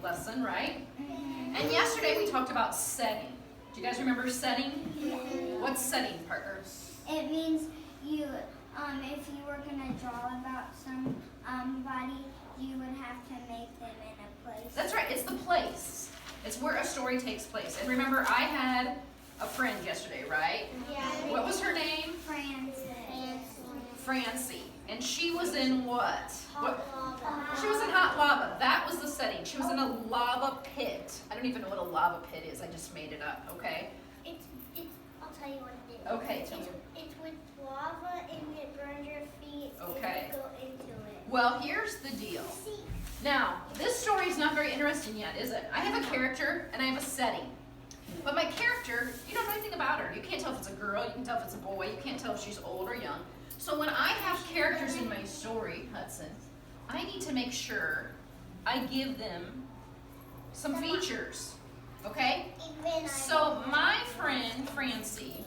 lesson, right? And yesterday we talked about setting. Do you guys remember setting? What's setting, Parker? It means you, if you were going to draw about somebody, you would have to make them in a place. That's right, it's the place. It's where a story takes place. And remember, I had a friend yesterday, right? Yeah. What was her name? Francie. And she was in what? She was in hot lava. That was the setting. She was in a lava pit. I don't even know what a lava pit is. I just made it up, okay? I'll tell you what it is. Okay, tell me. It's with lava and it burns your feet Okay. and you go into it. Well, here's the deal. Now, this story is not very interesting yet, is it? I have a character and I have a setting. But my character, you don't know anything about her. You can't tell if it's a girl, you can tell if it's a boy, you can't tell if she's old or young. So when I have characters in my story, Hudson, I need to make sure I give them some features, okay? So my friend Francie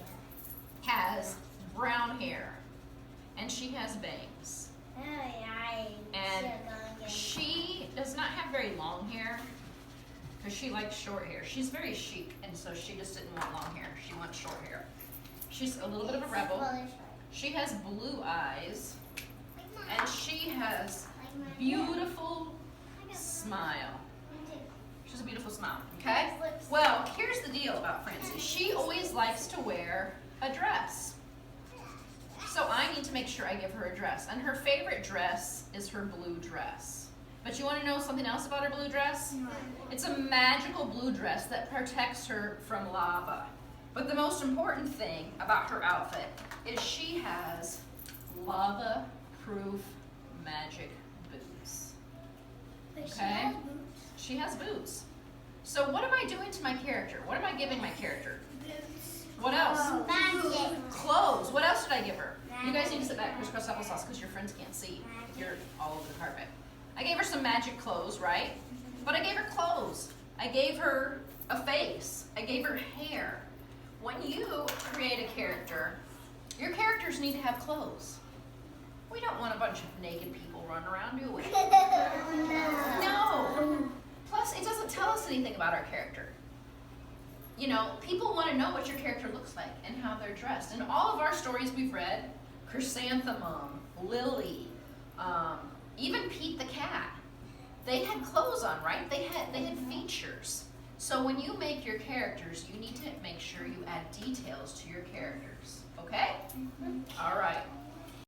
has brown hair and she has bangs. And she does not have very long hair because she likes short hair. She's very chic, and so she just didn't want long hair. She wants short hair. She's a little bit of a rebel. She has blue eyes, and she has beautiful smile. She has a beautiful smile, okay? Well, here's the deal about Francie. She always likes to wear a dress. So I need to make sure I give her a dress. And her favorite dress is her blue dress. But you want to know something else about her blue dress? It's a magical blue dress that protects her from lava. But the most important thing about her outfit is she has lava-proof magic boots. Okay? She has boots. So what am I doing to my character? What am I giving my character? What else? Clothes. What else did I give her? You guys need to sit back, crisscross applesauce, because your friends can't see if you're all over the carpet. I gave her some magic clothes, right? But I gave her clothes. I gave her a face. I gave her hair. When you create a character, your characters need to have clothes. We don't want a bunch of naked people running around, do we? No. Plus, it doesn't tell us anything about our character. You know, people want to know what your character looks like and how they're dressed. In all of our stories we've read, Chrysanthemum, Lily, even Pete the cat, they had clothes on, right? They had features. So when you make your characters, you need to make sure you add details to your characters. Okay? All right.